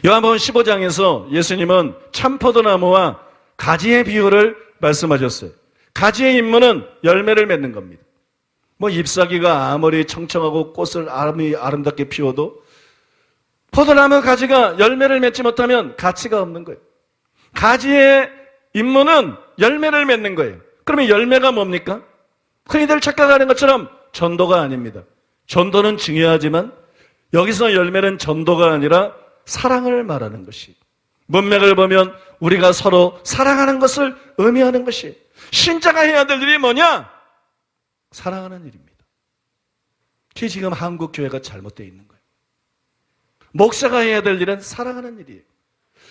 요한복음 15장에서 예수님은 참포도나무와 가지의 비유를 말씀하셨어요. 가지의 임무는 열매를 맺는 겁니다. 잎사귀가 아무리 청청하고 꽃을 아름답게 피워도 포도나무 가지가 열매를 맺지 못하면 가치가 없는 거예요. 가지의 임무는 열매를 맺는 거예요. 그러면 열매가 뭡니까? 흔히들 착각하는 것처럼 전도가 아닙니다. 전도는 중요하지만 여기서 열매는 전도가 아니라 사랑을 말하는 것이, 문맥을 보면 우리가 서로 사랑하는 것을 의미하는 것이, 신자가 해야 될 일이 뭐냐? 사랑하는 일입니다. 그게 지금 한국 교회가 잘못되어 있는 거예요. 목사가 해야 될 일은 사랑하는 일이에요.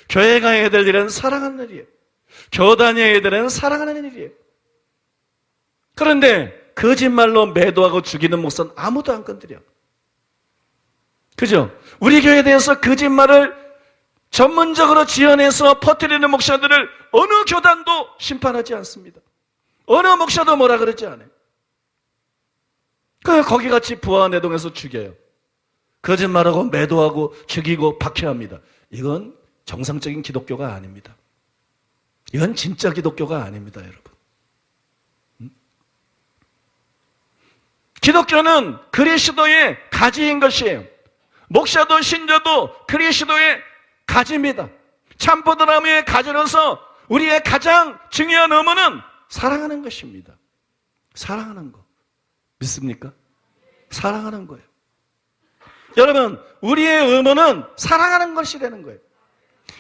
교회가 해야 될 일은 사랑하는 일이에요. 교단이 해야 될 일은 사랑하는 일이에요. 그런데 거짓말로 매도하고 죽이는 목사는 아무도 안 건드려. 그죠? 우리 교회에 대해서 거짓말을 전문적으로 지어내서 퍼뜨리는 목사들을 어느 교단도 심판하지 않습니다. 어느 목사도 뭐라 그러지 않아요. 거기같이 부하내동에서 죽여요. 거짓말하고 매도하고 죽이고 박해합니다. 이건 정상적인 기독교가 아닙니다. 이건 진짜 기독교가 아닙니다, 여러분. 기독교는 그리스도의 가지인 것이에요. 목사도 신자도 그리스도의 가지입니다. 참포도나무의 가지로서 우리의 가장 중요한 의무는 사랑하는 것입니다. 사랑하는 거. 믿습니까? 사랑하는 거예요. 여러분, 우리의 의무는 사랑하는 것이라는 거예요.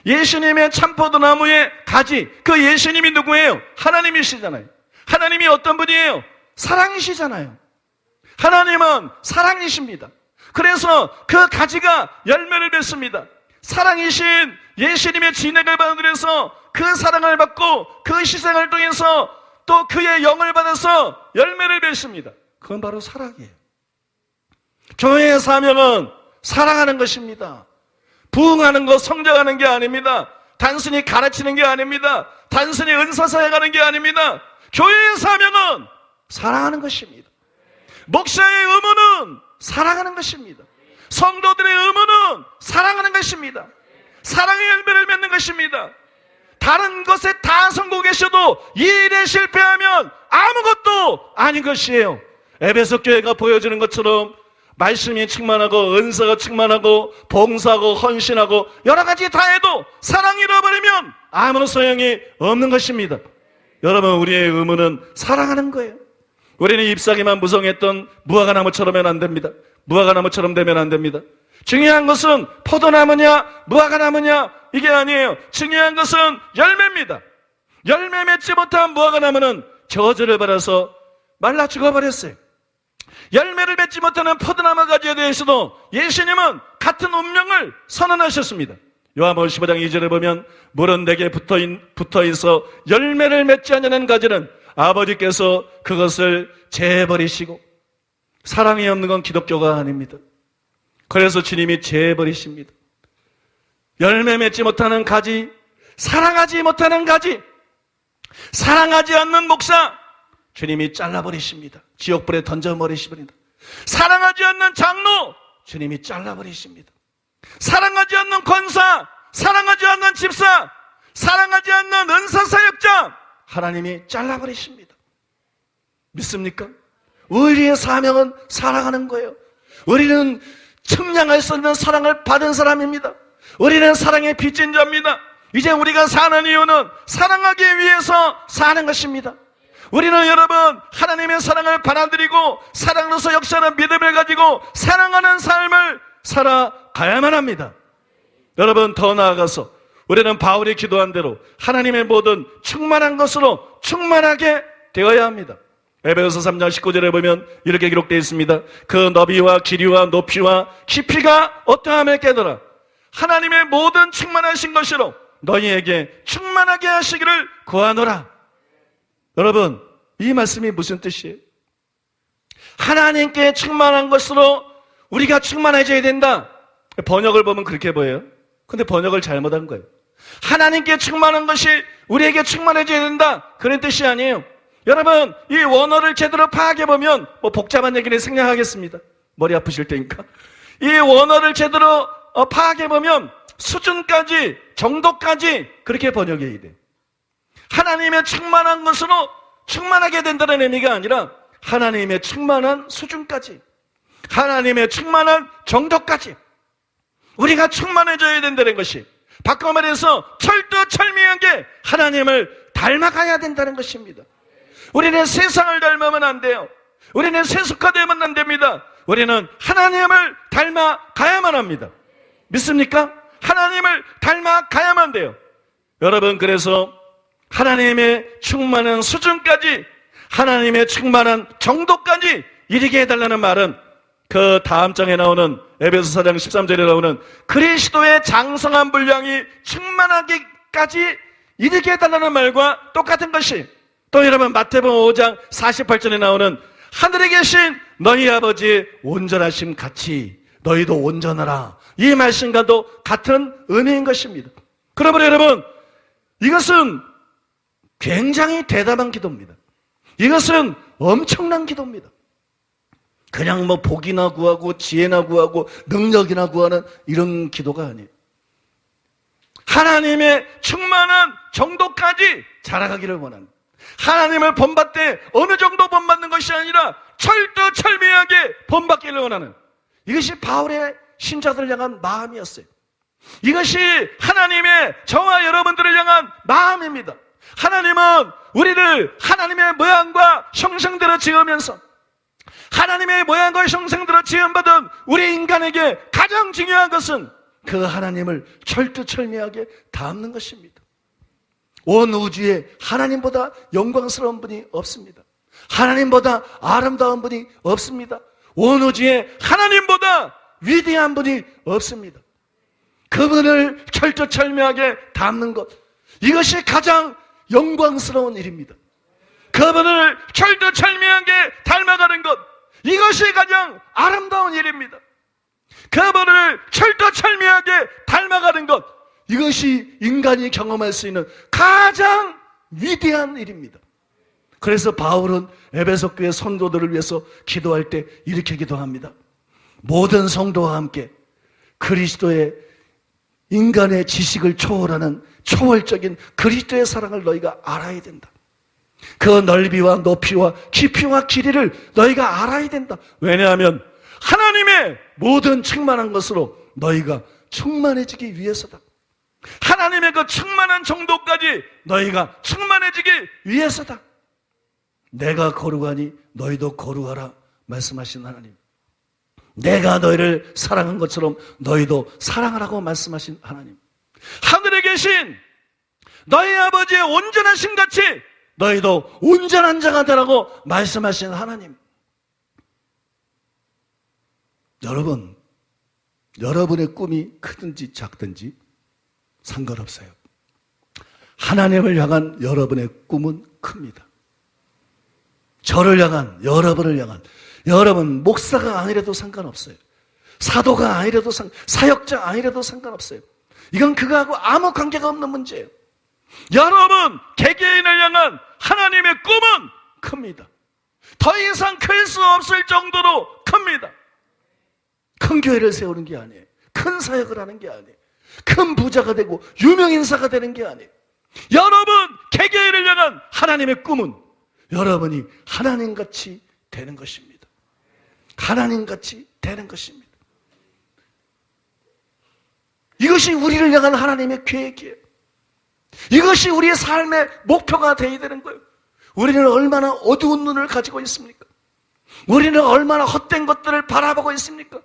예수님의 참포도나무의 가지, 그 예수님이 누구예요? 하나님이시잖아요. 하나님이 어떤 분이에요? 사랑이시잖아요. 하나님은 사랑이십니다. 그래서 그 가지가 열매를 맺습니다. 사랑이신 예수님의 진액을 받아들여서 그 사랑을 받고 그 희생을 통해서 또 그의 영을 받아서 열매를 맺습니다. 그건 바로 사랑이에요. 교회의 사명은 사랑하는 것입니다. 부흥하는 것, 성장하는 게 아닙니다. 단순히 가르치는 게 아닙니다. 단순히 은사사역하는 게 아닙니다. 교회의 사명은 사랑하는 것입니다. 목사의 의무는 사랑하는 것입니다. 성도들의 의무는 사랑하는 것입니다. 사랑의 열매를 맺는 것입니다. 다른 것에 다 성공하고 계셔도 이 일에 실패하면 아무것도 아닌 것이에요. 에베소 교회가 보여주는 것처럼 말씀이 충만하고 은사가 충만하고 봉사하고 헌신하고 여러 가지 다 해도 사랑이 잃어버리면 아무 소용이 없는 것입니다. 여러분, 우리의 의무는 사랑하는 거예요. 우리는 잎사귀만 무성했던 무화과나무처럼 하면 안 됩니다. 무화과나무처럼 되면 안 됩니다. 중요한 것은 포도나무냐 무화과나무냐 이게 아니에요. 중요한 것은 열매입니다. 열매 맺지 못한 무화과나무는 저주를 받아서 말라 죽어버렸어요. 열매를 맺지 못하는 포도나무 가지에 대해서도 예수님은 같은 운명을 선언하셨습니다. 요한복음 15장 2절에 보면 물은 내게 붙어있어 열매를 맺지 않는 가지는 아버지께서 그것을 재버리시고, 사랑이 없는 건 기독교가 아닙니다. 그래서 주님이 재버리십니다. 열매 맺지 못하는 가지, 사랑하지 못하는 가지, 사랑하지 않는 목사, 주님이 잘라버리십니다. 지옥불에 던져버리십니다. 사랑하지 않는 장로, 주님이 잘라버리십니다. 사랑하지 않는 권사, 사랑하지 않는 집사, 사랑하지 않는 은사사역자, 하나님이 잘라버리십니다. 믿습니까? 우리의 사명은 사랑하는 거예요. 우리는 측량할 수 없는 사랑을 받은 사람입니다. 우리는 사랑의 빚진 자입니다. 이제 우리가 사는 이유는 사랑하기 위해서 사는 것입니다. 우리는 여러분, 하나님의 사랑을 받아들이고 사랑으로서 역사하는 믿음을 가지고 사랑하는 삶을 살아가야만 합니다. 여러분, 더 나아가서 우리는 바울이 기도한 대로 하나님의 모든 충만한 것으로 충만하게 되어야 합니다. 에베소서 3장 19절에 보면 이렇게 기록되어 있습니다. 그 너비와 길이와 높이와 깊이가 어떠함을 깨달아 하나님의 모든 충만하신 것으로 너희에게 충만하게 하시기를 구하노라. 여러분, 이 말씀이 무슨 뜻이에요? 하나님께 충만한 것으로 우리가 충만해져야 된다. 번역을 보면 그렇게 보여요. 근데 번역을 잘못한 거예요. 하나님께 충만한 것이 우리에게 충만해져야 된다, 그런 뜻이 아니에요. 여러분, 이 원어를 제대로 파악해보면 복잡한 얘기는 생략하겠습니다. 머리 아프실 테니까. 이 원어를 제대로 파악해보면 수준까지, 정도까지 그렇게 번역해야 돼. 하나님의 충만한 것으로 충만하게 된다는 의미가 아니라 하나님의 충만한 수준까지, 하나님의 충만한 정도까지 우리가 충만해져야 된다는 것이, 바꿔 말해서 철두철미하게 하나님을 닮아가야 된다는 것입니다. 우리는 세상을 닮으면 안 돼요. 우리는 세속화되면 안 됩니다. 우리는 하나님을 닮아가야만 합니다. 믿습니까? 하나님을 닮아가야만 돼요. 여러분, 그래서 하나님의 충만한 수준까지, 하나님의 충만한 정도까지 이르게 해달라는 말은 그 다음 장에 나오는 에베소 4장 13절에 나오는 그리스도의 장성한 분량이 충만하기까지 이르게 해달라는 말과 똑같은 것이, 또 여러분 마태복음 5장 48절에 나오는 하늘에 계신 너희 아버지의 온전하심 같이 너희도 온전하라, 이 말씀과도 같은 은혜인 것입니다. 그러므로 여러분, 이것은 굉장히 대담한 기도입니다. 이것은 엄청난 기도입니다. 그냥 뭐 복이나 구하고 지혜나 구하고 능력이나 구하는 이런 기도가 아니에요. 하나님의 충만한 정도까지 자라가기를 원합니다. 하나님을 본받되 어느 정도 본받는 것이 아니라 철두철미하게 본받기를 원하는, 이것이 바울의 신자들을 향한 마음이었어요. 이것이 하나님의 저와 여러분들을 향한 마음입니다. 하나님은 우리를 하나님의 모양과 형상대로 지으면서, 하나님의 모양과 형상대로 지음받은 우리 인간에게 가장 중요한 것은 그 하나님을 철두철미하게 닮는 것입니다. 온 우주에 하나님보다 영광스러운 분이 없습니다. 하나님보다 아름다운 분이 없습니다. 온 우주에 하나님보다 위대한 분이 없습니다. 그분을 철두철미하게 닮는 것, 이것이 가장 영광스러운 일입니다. 그분을 철두철미하게 닮아가는 것, 이것이 가장 아름다운 일입니다. 그분을 철두철미하게 닮아가는 것, 이것이 인간이 경험할 수 있는 가장 위대한 일입니다. 그래서 바울은 에베소 교회 성도들을 위해서 기도할 때 이렇게 기도합니다. 모든 성도와 함께 그리스도의 인간의 지식을 초월하는 초월적인 그리스도의 사랑을 너희가 알아야 된다. 그 넓이와 높이와 깊이와 길이를 너희가 알아야 된다. 왜냐하면 하나님의 모든 충만한 것으로 너희가 충만해지기 위해서다. 하나님의 그 충만한 정도까지 너희가 충만해지기 위해서다. 내가 거룩하니 너희도 거룩하라 말씀하신 하나님, 내가 너희를 사랑한 것처럼 너희도 사랑하라고 말씀하신 하나님, 하늘에 계신 너희 아버지의 온전하신 같이 너희도 온전한 자가 되라고 말씀하신 하나님. 여러분, 여러분의 꿈이 크든지 작든지 상관없어요. 하나님을 향한 여러분의 꿈은 큽니다. 저를 향한, 여러분을 향한, 여러분 목사가 아니라도 상관없어요. 사도가 아니라도 사역자 아니라도 상관없어요. 이건 그거하고 아무 관계가 없는 문제예요. 여러분 개개인을 향한 하나님의 꿈은 큽니다. 더 이상 클 수 없을 정도로 큽니다. 큰 교회를 세우는 게 아니에요. 큰 사역을 하는 게 아니에요. 큰 부자가 되고 유명인사가 되는 게 아니에요. 여러분 개개인을 향한 하나님의 꿈은 여러분이 하나님같이 되는 것입니다. 하나님같이 되는 것입니다. 이것이 우리를 향한 하나님의 계획이에요. 이것이 우리의 삶의 목표가 되어야 되는 거예요. 우리는 얼마나 어두운 눈을 가지고 있습니까? 우리는 얼마나 헛된 것들을 바라보고 있습니까?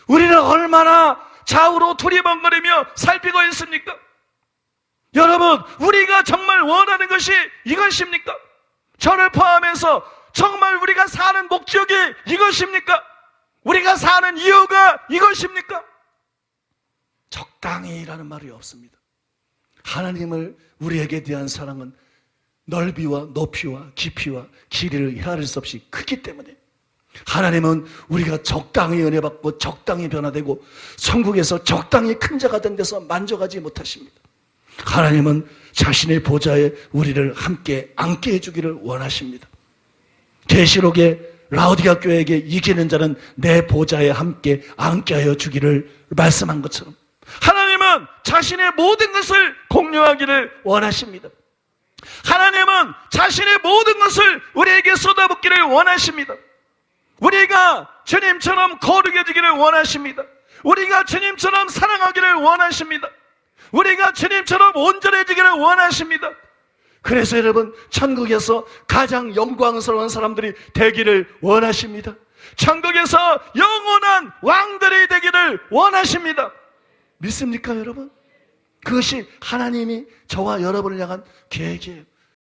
우리는 얼마나 좌우로 두리번거리며 살피고 있습니까? 여러분, 우리가 정말 원하는 것이 이것입니까? 저를 포함해서 정말 우리가 사는 목적이 이것입니까? 우리가 사는 이유가 이것입니까? 적당히라는 말이 없습니다. 하나님을 우리에게 대한 사랑은 넓이와 높이와 깊이와 길이를 헤아릴 수 없이 크기 때문에 하나님은 우리가 적당히 은혜 받고 적당히 변화되고 천국에서 적당히 큰 자가 된 데서 만족하지 못하십니다. 하나님은 자신의 보좌에 우리를 함께 앉게 해주기를 원하십니다. 계시록의 라오디가 교회에게 이기는 자는 내 보좌에 함께 앉게 하여 주기를 말씀한 것처럼 하나님은 자신의 모든 것을 공유하기를 원하십니다. 하나님은 자신의 모든 것을 우리에게 쏟아붓기를 원하십니다. 우리가 주님처럼 거룩해지기를 원하십니다. 우리가 주님처럼 사랑하기를 원하십니다. 우리가 주님처럼 온전해지기를 원하십니다. 그래서 여러분, 천국에서 가장 영광스러운 사람들이 되기를 원하십니다. 천국에서 영원한 왕들이 되기를 원하십니다. 믿습니까, 여러분? 그것이 하나님이 저와 여러분을 향한 계획이에요.